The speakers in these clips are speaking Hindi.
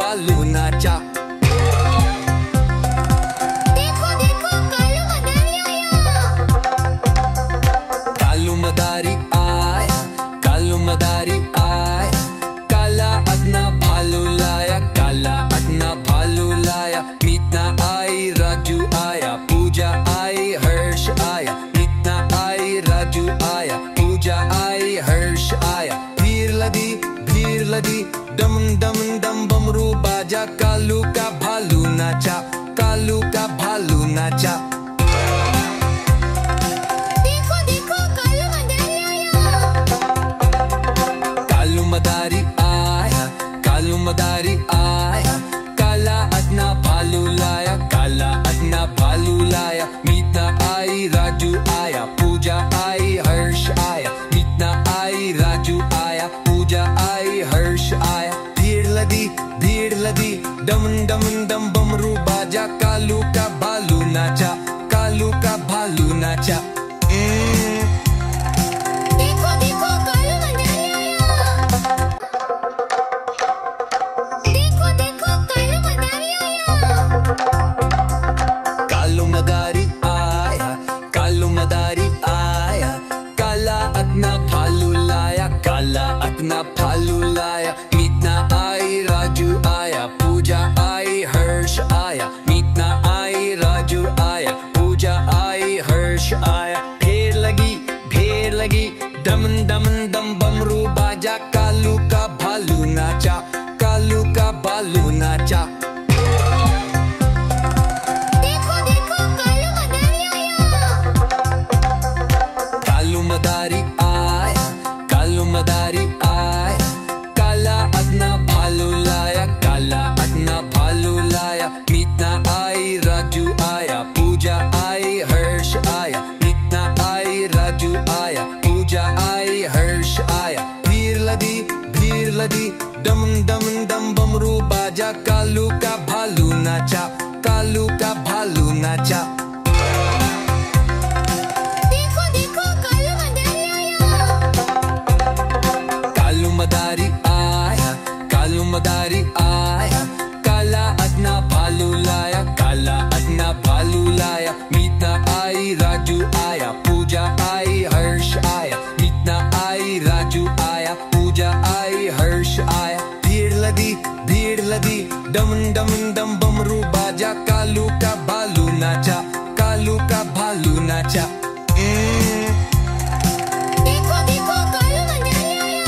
भालू नाचा। देखो देखो कालू मदारी आया। कालू मदारी आया, कालू मदारी आया, काला अपना भालू लाया, काला अपना भालू लाया। मीतना आई, राजू आया, पूजा आई, हर्ष आया। मीतना आई, राजू आया, पूजा आई, हर्ष आया। भीड़ लगी डम डम डम बमरू बाजा, कालू का भालू नाचा, कालू का भालू नाचा। देखो देखो कालू मदारी आया। कालू मदारी आया, कालू मदारी आया, काला अपना भालू लाया, काला अपना भालू लाया। मीतना आई, राजू आया, पूजा आई, हर्ष आया। मीतना आई, राजू आया, पूजा आई, हर्ष आया। भीड़ लगी डम डम डम बमरू बाजा, कालू का भालू नाचा, कालू का भालू नाचा। देखो देखो कालू मदारी आया। देखो देखो कालू मदारी आया। कालू मदारी आया, कालू मदारी आया, काला अपना भालू लाया, काला अपना भालू लाया। मीतना आई, राजू आया, पूजा आई, हर्ष आया। मीतना आई, राजू आया, पूजा आई, हर्ष आया। भीड़ लगी डम डम डम बमरू बाजा, कालू का भालू नाचा, कालू का भालू नाचा। देखो देखो कालू मदारी आया। कालू मदारी आया, कालू मदारी आया, काला अपना भालू लाया, काला अपना भालू लाया। मीतना आई, राजू आया, पूजा आई, हर्ष आया। मीतना आई, राजू आया, पूजा आई, हर्ष आया। भीड़ लगी डम डम डम बमरू बाजा, कालू का भालू नाचा, कालू का भालू नाचा। देखो देखो कालू मदारी आया। कालू मदारी आया, कालू मदारी आया, काला अपना भालू लाया, काला अपना भालू लाया। मीतना आई, राजू आया, पूजा आई, हर्ष आया। मीतना आई, राजू आया, पूजा आई, हर्ष आया। भीड़ लगी डम डम डम बमरू बाजा, कालू का भालू नाचा, कालू का भालू नाचा। देखो देखो कालू मदारी आया।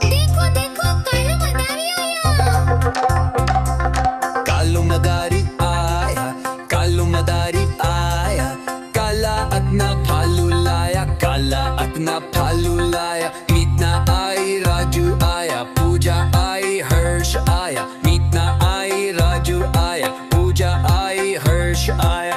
देखो देखो कालू मदारी आया। कालू मदारी आया, कालू मदारी आया, काला अपना भालू लाया, काला अपना भालू लाया। मीतना आई, राजू आया, पूजा आई, हर्ष आया। मीतना आई, राजू आया, पूजा आई, हर्ष आया।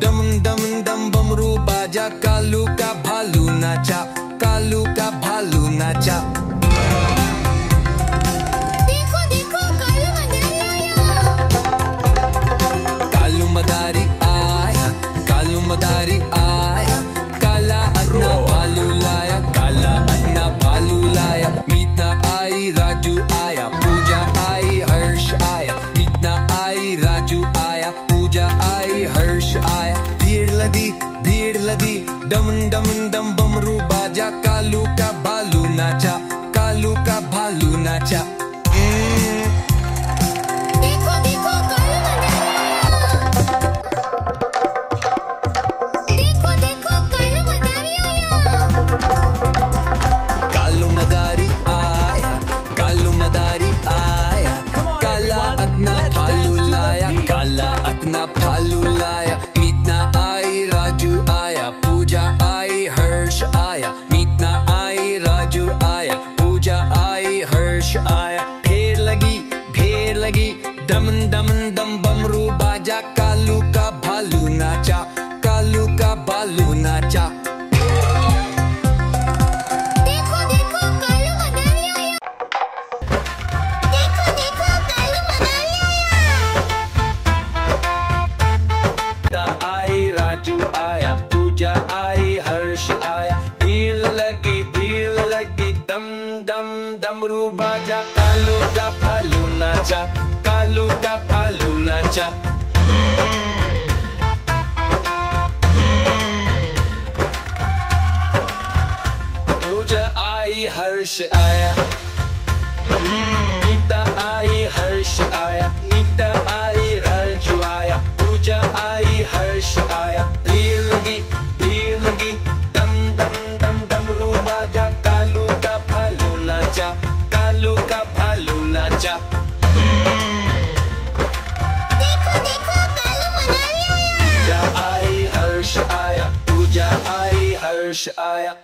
डम डम डम बमरू बाजा, कालू का भालू नाचा, कालू का भालू नाचा। देखो देखो कालू मदारी आया। कालू मदारी आया, कालू मदारी आया, काला अन्ना भालू लाया, काला अन्ना भालू लाया। मीता आई राजू आया, पूजा आई हर्ष आया, मीता आई राजू आया, पूजा आई हर्ष आया। भीड़ लगी डम डम डम बमरू बाजा, कालू का भालू नाचा, कालू का भालू नाचा। देखो देखो कालू मदारी आया। देखो देखो कालू मदारी आया। कालू मदारी आया, कालू मदारी आया, काला अपना भालू लाया, काला अपना भालू लाया। मीतना आई राजू आया, पूजा आई हर्ष आया, मीतना आई राजू आया, पूजा आई हर्ष आया। भीड़ लगी डम डम डम बमरू बाजा, कालू का भालू नाचा, कालू का भालू नाचा। देखो देखो कालू मदारी आया। देखो देखो कालू मदारी आया। आई राजू आया, पूजा आई हर्ष आया। भीड़ लगी दम दम डमरू बाजा, कालू का भालू नाचा, कालू का भालू नाचा। पूजा आई हर्ष आया, नीता आई हर्ष आया, नीता आई राजू आया, पूजा आई हर्ष आया। भीड़ लगी दम दम दम डमरू बाजा, कालू का भालू नाचा, कालू का भालू नाचा। देखो देखो कालू मदारी आया। पूजा आई हर्ष आया, पूजा आई हर्ष आया।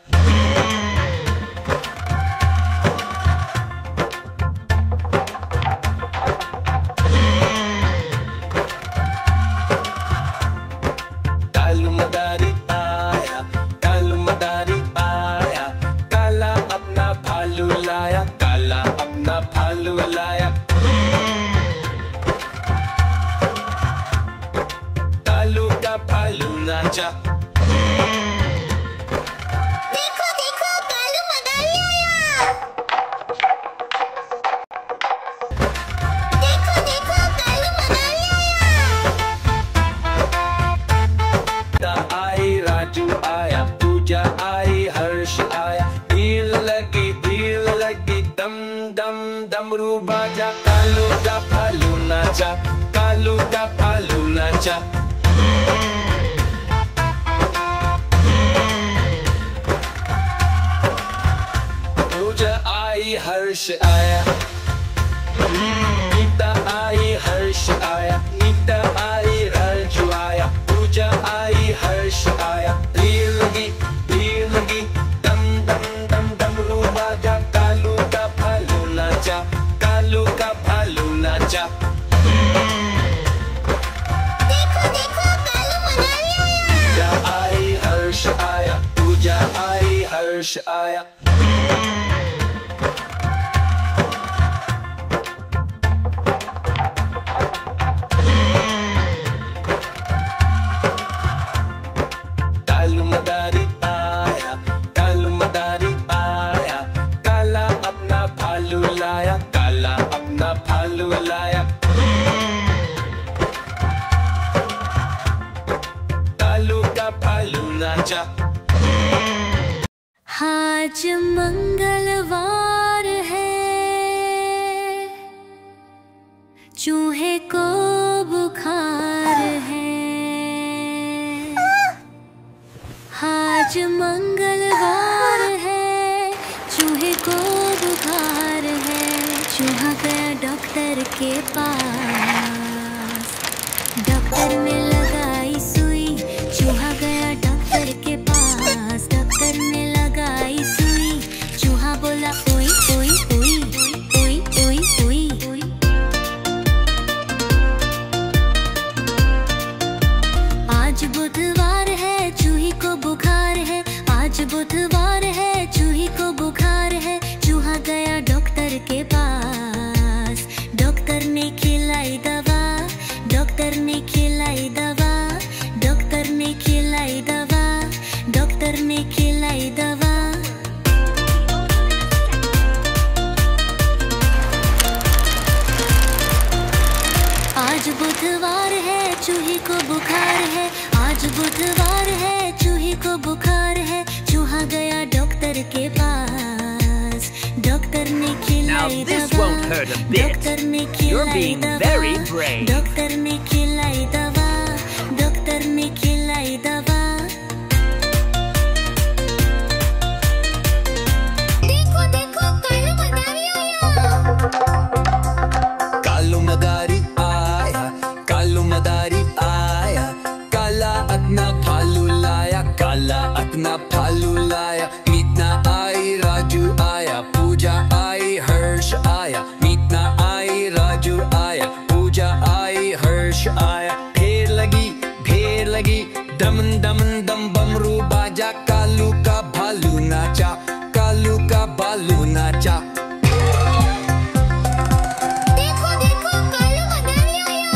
कालू मदारी आया, कालू मदारी आया, काला अपना भालू लाया, काला अपना भालू लाया। कालू का भालू नाचा। देखो देखो कालू मदारी आया। देखो देखो कालू मदारी आया। आई राजू आया, पूजा आई हर्ष आया। भीड़ लगी दम दम डमरू बाजा, कालू का भालू नाचा, कालू का भालू नाचा। पूजा आई हर्ष आया, नीता आई हर्ष आया, नीता आई राजू आया, पूजा आई हर्ष आया। भीड़ लगी दम दम दम डमरू बाजा, कालू का भालू नाचा, कालू का भालू नाचा। देखो देखो कालू मदारी आया। पूजा आई हर्ष आया, पूजा आई हर्ष आया। कालू मदारी आया, कालू मदारी आया, काला अपना भालू लाया, काला अपना भालू लाया। कालू का भालू नाचा। आज मंगलवार है, चूहे को बुखार है। आज मंगलवार है, चूहे को बुखार है। चूहा गया डॉक्टर के पास, डॉक्टर ने लगाई सुई। चूहा गया डॉक्टर के पास, डॉक्टर ने लगाई सुई। चूहा बोला ओई ओई ओई ओई ओई ओई। आज बुध बुधवार है, चूही को बुखार है, चूहा गया डॉक्टर के पास। डॉक्टर ने खिलाई दवा, डॉक्टर ने खिलाई दवा, डॉक्टर ने खिलाई दवा, डॉक्टर ने खिलाई दवा। आज बुधवार है, चूही को बुखार है, आज बुधवार है, चूही को बुखार है, चूहा गया डॉक्टर के पास। डॉक्टर ने खिलाई दवा, डॉक्टर ने खिलाई दवा, डॉक्टर ने खिलाई दवा, डॉक्टर ने खिलाई दवा। देखो देखो कालू मदारी आया। कालू मदारी आया, कालू मदारी आया, काला अपना भालू लाया, काला अपना भालू लाया। मीतना आई, राजू आया, पूजा आई, हर्ष आया। मीतना आई, राजू आया, पूजा आई, हर्ष आया। ढेर लगी, दमन दमन दम बमरू बाजा, कालू का भालू नाचा, कालू का भालू नाचा। देखो देखो कालू मदारी आया।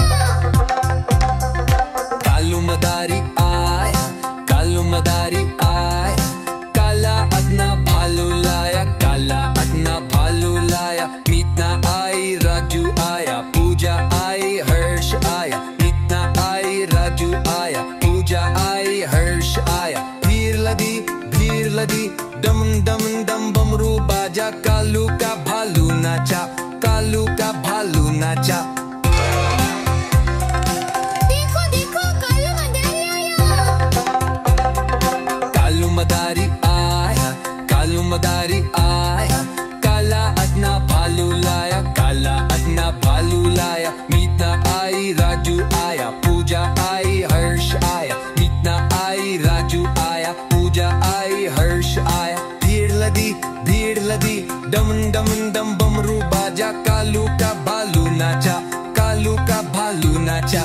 कालू मदारी आया, कालू मदारी आया, काला अपना भालू लाया, काला अपना भालू लाया। मीतना आई, राजू आया, पूजा आई, हर्ष आया। मीतना आई, राजू आया, पूजा आई, हर्ष आया। भीड़ लगी, दमन दमन दम बमरू बाजा, कालू का भालू नाचा, कालू का भालू नाचा। देखो देखो कालू मदारी आया। कालू मदारी आया, कालू मदारी आया, काला अपना भालू लाया, काला अपना भालू लाया। मीतना आई, राजू आया, पूजा आई, हर्ष आया। मीतना आई, राजू आया, पूजा आई, हर्ष आया। भीड़ लगी, दमन दमन दम बमरू बाजा, कालू का भालू नाचा, कालू का भालू नाचा।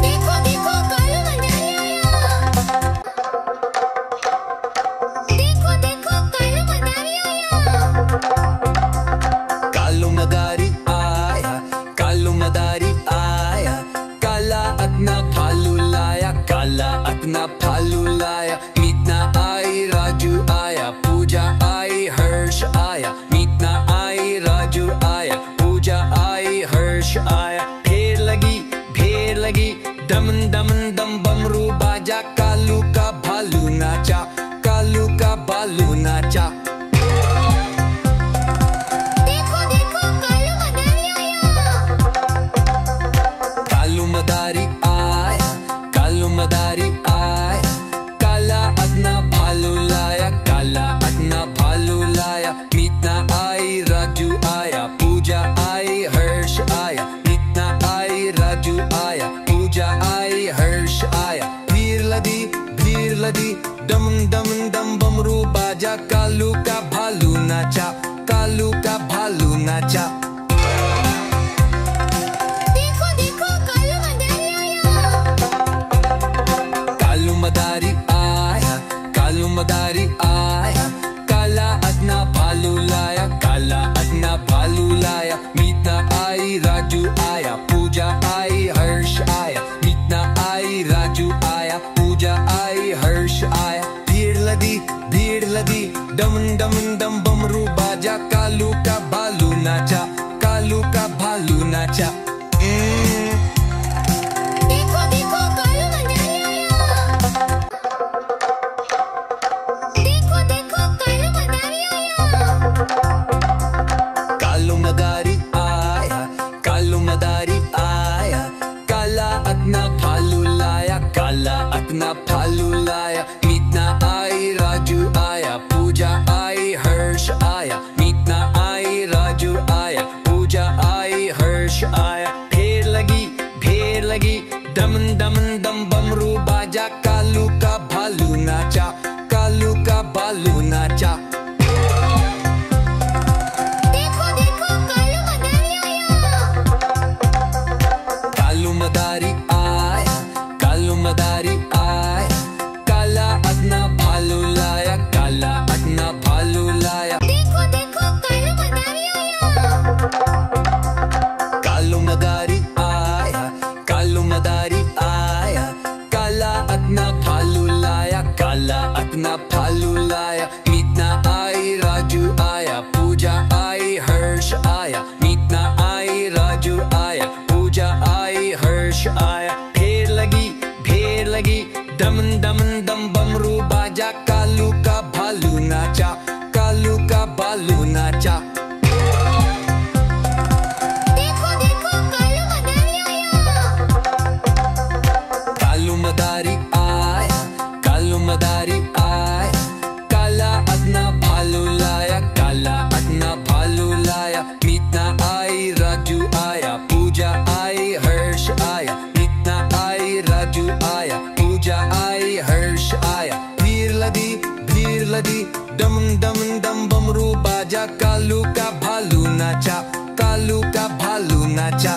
देखो देखो कालू मदारी आया। देखो देखो कालू मदारी आया। कालू मदारी आया, कालू मदारी आया, काला अपना भालू लाया, काला अपना भालू लाया। मीतना आई, राजू आया, पूजा आई, हर्ष आया। मीतना आई, राजू आया, पूजा आई, हर्ष आया। ढेर लगी, दमन दमन दम बमरू बाजा, कालू का भालू नाचा, कालू का भालू नाचा। देखो देखो कालू मदारी आया। कालू मदारी आया, कालू मदारी आया, काला अपना भालू लाया, काला अपना भालू लाया। मीतना आई, राजू आया, पूजा आई, हर्ष आया। मीतना आई, राजू आया, पूजा आई, हर्ष आया। भीड़ लगी, दमन दमन दम बमरू बाजा, कालू का भालू नाचा, कालू का भालू नाचा। देखो देखो कालू मदारी आया। कालू मदारी आया, कालू मदारी आया, काला अपना भालू लाया, काला अपना भालू लाया। मीतना आई, राजू आया, पूजा आई, हर्ष आया। मीतना आई, राजू आया, पूजा आई, हर्ष आया। भीड़ लगी, दमन दमन दम बमरू बाजा, कालू का भालू नाचा, कालू का भालू नाचा। देखो देखो कालू मदारी आया। देखो देखो कालू मदारी आया। कालू मदारी आया, कालू मदारी आया, काला अपना भालू लाया, काला अपना भालू लाया। मीतना आई, राजू आया, पूजा आई, हर्ष आया। मीतना आई, राजू आया, पूजा आई, हर्ष आया। ढेर लगी, दमन दमन दम बमरू बाजा, कालू का भालू नाचा, कालू का भालू नाचा। देखो देखो कालू मदारी आया। कालू मदारी आया, कालू मदारी आया, काला दम दम दम बमरू बाजा, कालू का भालू नाचा, कालू का भालू नाचा। देखो देखो कालू मदारी आया। कालू मदारी आया, कालू मदारी आया, काला अपना भालू लाया, काला अपना भालू लाया। मीतना आई, राजू आया, पूजा आई, हर्ष आया। मीतना आई, राजू आया, पूजा आई, हर्ष आया। भीड़ लदी दम दम दम बमरू बाजा, कालू का भालू नाचा, कालू का भालू नाचा।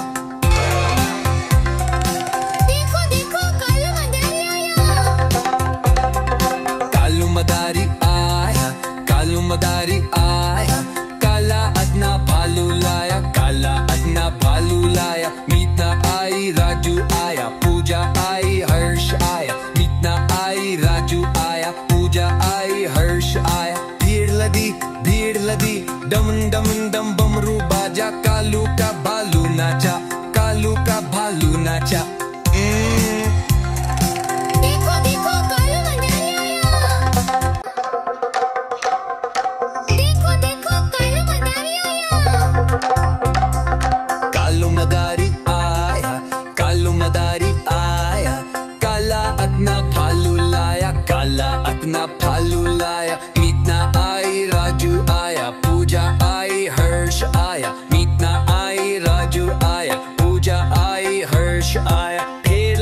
देखो देखो कालू मदारी आया। कालू मदारी आया, कालू मदारी आया, काला अपना भालू लाया, काला अपना भालू लाया। मीतना आई, राजू आया, पूजा आई, हर्ष आया। मीतना आई, राजू आया, पूजा आई, हर्ष आया। भीड़ लदी दम दम दम बमरू बाजा, कालू का भालू नाचा, कालू का भालू नाचा। देखो देखो कालू मदारी आया। देखो देखो कालू मदारी आया। कालू मदारी आया, कालू मदारी आया, काला अपना भालू लाया, काला अपना भालू लाया। मीतना आई, राजू आया, पूजा आई, हर्ष आया। मीतना आई, राजू आया, पूजा आई, हर्ष आया। भीड़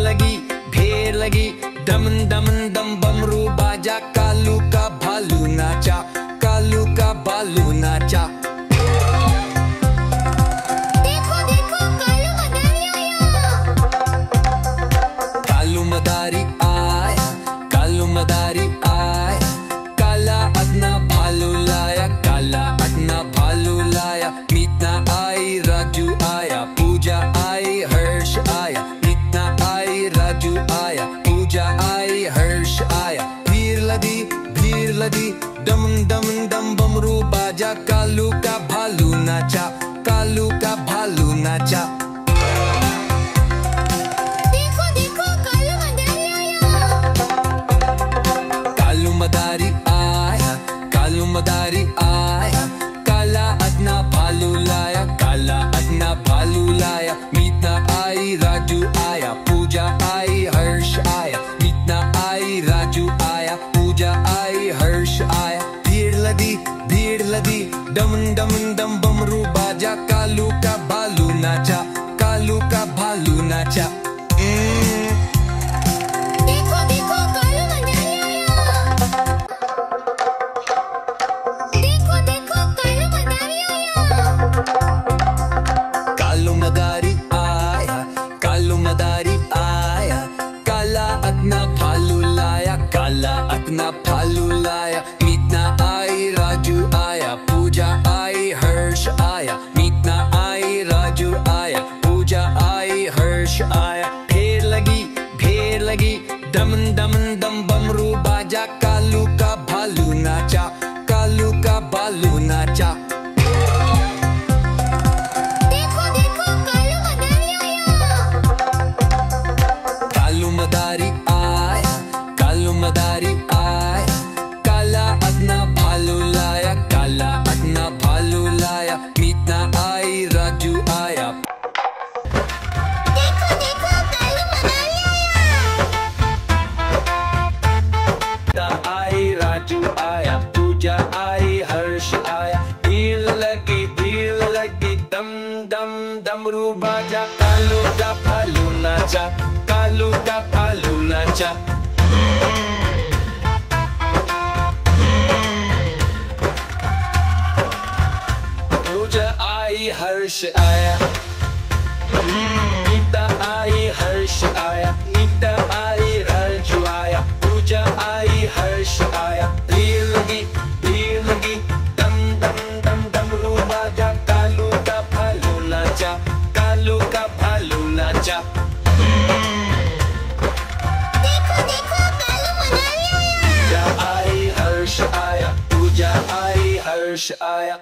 लगी दम दम दम बमरू बाजा, कालू का भालू नाचा, कालू का भालू नाचा। देखो देखो कालू मदारी आया। कालू मदारी आया, कालू मदारी आया, काला अपना भालू लाया, काला अपना भालू लाया। मीतना आई, राजू आया, पूजा आई, हर्ष आया। मीतना आई, राजू आया, पूजा आई, हर्ष आया। भीड़ लदी दम दम दम बमरू बाजा, कालू का भालू नाचा, कालू का भालू नाचा। देखो देखो कालू मदारी आया। कालू मदारी आया, कालू मदारी आया, काला अपना भालू लाया, काला अपना भालू लाया। मीतना आई, राजू आया, पूजा आई, हर्ष आया। मीतना आई, राजू आया, पूजा आई, हर्ष आया। भीड़ लदी दम दम दम बमरू बाजा, कालू का भालू नाचा, कालू का भालू नाचा। देखो देखो कालू मदारी आया। देखो देखो कालू मदारी आया। कालू मदारी आया, कालू मदारी आया, काला अपना भालू लाया, काला अपना भालू लाया। मीतना आई, राजू आया, पूजा आई, हर्ष आया। मीतना आई, राजू आया, पूजा आई, हर्ष आया। भीड़ लगी दम दम दम बमरू बाजा, कालू का भालू नाचा, कालू का भालू नाचा। देखो देखो कालू मदारी आया। कालू मदारी आया, कालू मदारी आया, काला अपना भालू लाया, काला अपना भालू लाया। मीतना आई, राजू आया। देखो देखो कालू मदारी आया। मीतना आई, राजू आया, पूजा आई, हर्ष आया। भीड़ लगी दम दम डमरू बाजा, कालू का भालू नाचा, कालू का भालू नाचा। पूजा आई, हर्ष आया। मीता आई, हर्ष आया। मीता आई, राजू आया, पूजा आई, हर्ष आया। भीड़ लगी दम दम दम डमरू बाजा, कालू का भालू नाचा, कालू का भालू नाचा। देखो देखो कालू मदारी आया। पूजा आई, हर्ष आया, पूजा आई, हर्ष आया।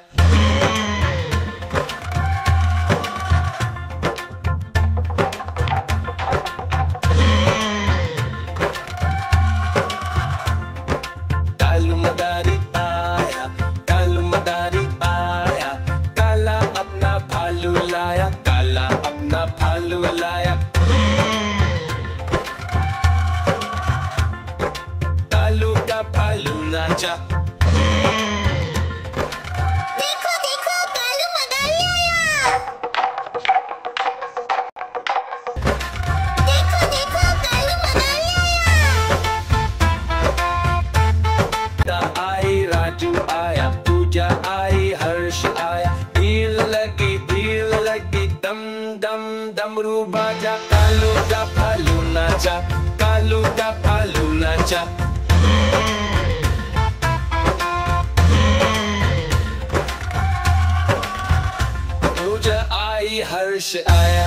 नाचा। देखो देखो कालू मदारी आया। देखो देखो कालू मदारी आया। आई राजू आया, पूजा आई, हर्ष आया, भीड़ लगी दम दम डमरू बाजा, कालू का भालू नाचा, कालू का भालू नाचा। पूजा आई, हर्ष आया,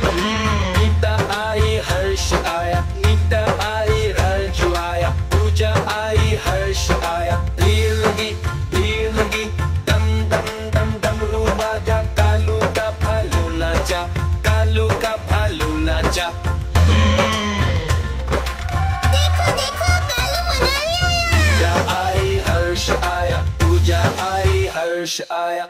नीता आई, हर्ष आया, नीता आई, राजू आया, पूजा आई, हर्ष आया, भीड़ लगी दम दम दम डमरू बाजा, कालू का भालू नाचा, कालू का भालू नाचा। देखो देखो कालू मदारी आया। पूजा आई, हर्ष आया, पूजा आई, हर्ष आया।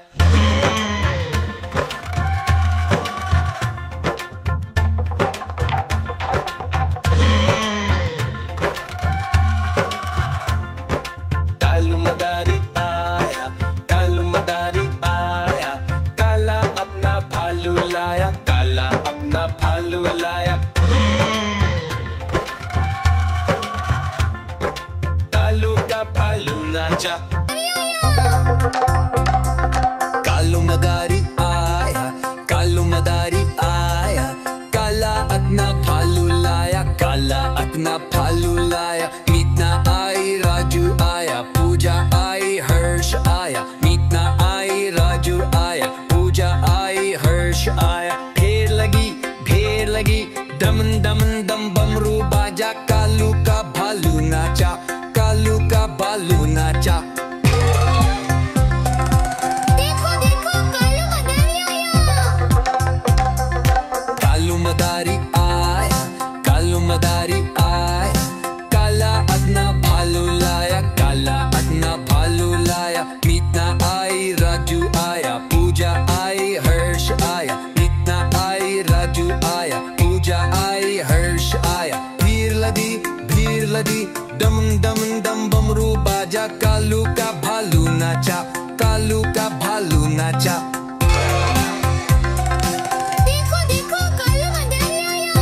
कालू मदारी आया, कालू मदारी आया, काला अपना भालू लाया, काला अपना भालू लाया। कालू का भालू नाचा। कालू मदारी आया, कालू मदारी आया, काला अपना भालू लाया, काला अपना भालू लाया। मीतना आई, राजू आया, पूजा आई, हर्ष आया, मीतना आई, राजू आया, पूजा आई, हर्ष आया। भीड़ लगी दम दम दम बमरू बाजा, कालू का भालू नाचा, कालू का भालू नाचा। देखो देखो कालू मदारी आया। कालू मदारी आया, कालू मदारी आया, काला अपना भालू लाया, काला अपना भालू लाया। मीतना आई, राजू आया, पूजा आई, हर्ष आया, मीतना आई, राजू आया, पूजा आई, हर्ष आया। भीड़ लगी दम दम दम बमरू बाजा, कालू का भालू नाचा, कालू का भालू नाचा। देखो देखो कालू मदारी आया।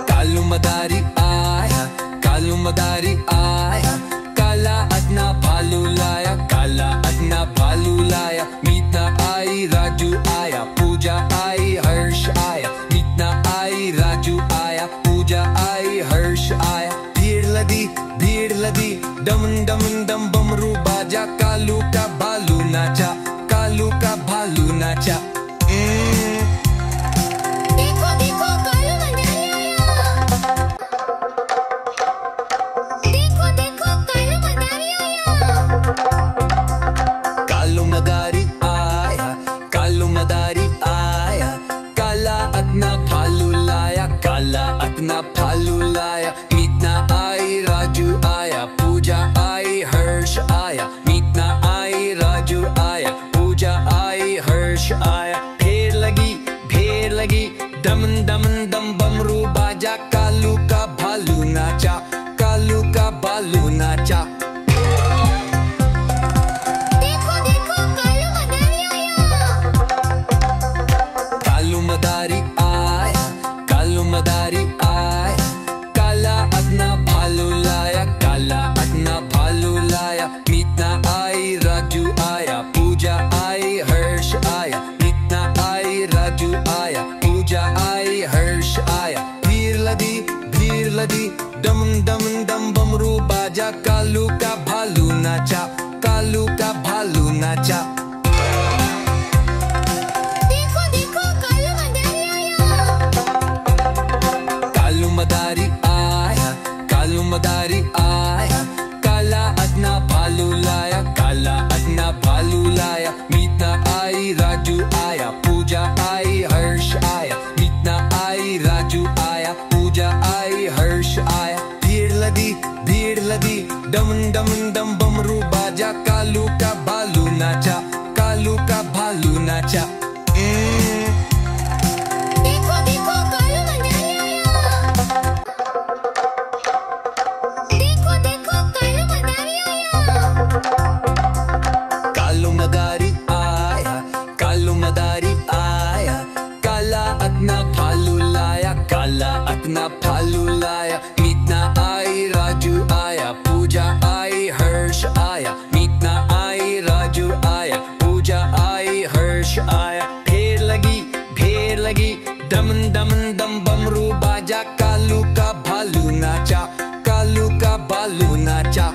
कालू मदारी आया, कालू मदारी आया, काला अपना भालू लाया, काला अपना भालू लाया। मीतना आई, राजू आया, पूजा आई, हर्ष आया, मीतना आई, राजू आया, पूजा आई, हर्ष आया। भीड़ लगी दम दम दम बमरू बाजा, कालू का भालू नाचा, कालू का भालू नाचा। देखो देखो कालू मदारी आया। देखो देखो कालू मदारी आया। कालू मदारी आया, कालू मदारी आया, काला अपना भालू लाया, काला अपना भालू लाया। मीतना आई, राजू आया, पूजा आई, हर्ष आया, मीतना आई, राजू आया, पूजा आई, हर्ष आया। भीड़ लगी दम दम दम बमरू बाजा, कालू का भालू नाचा, कालू का भालू नाचा। देखो देखो कालू मदारी आया। कालू मदारी आया, कालू मदारी आया, काला अपना भालू लाया, काला अपना भालू लाया। मीतना आई, राजू आया, पूजा आई, हर्ष आया, मीतना आई, राजू आया, पूजा आई, हर्ष आया। भीड़ लगी दम दम दम बमरू बाजा, कालू का भालू नाचा, कालू का भालू नाचा। देखो देखो कालू मदारी आया। कालू मदारी आया, कालू मदारी आया, काला अपना भालू लाया, काला अपना भालू लाया। मीतना आई, राजू आया, पूजा आई, हर्ष आया, मीतना आई, राजू आया, पूजा आई, हर्ष आया। भीड़ लगी दम दम दम बमरू बाजा, कालू का भालू नाचा, काला अपना भालू लाया। मीतना आई, राजू आया, पूजा आई, हर्ष आया। मीतना आई, राजू आया, पूजा आई, हर्ष आया। ढेर लगी दमन दमन दम बमरू बाजा। कालू का भालू नाचा, कालू का भालू नाचा।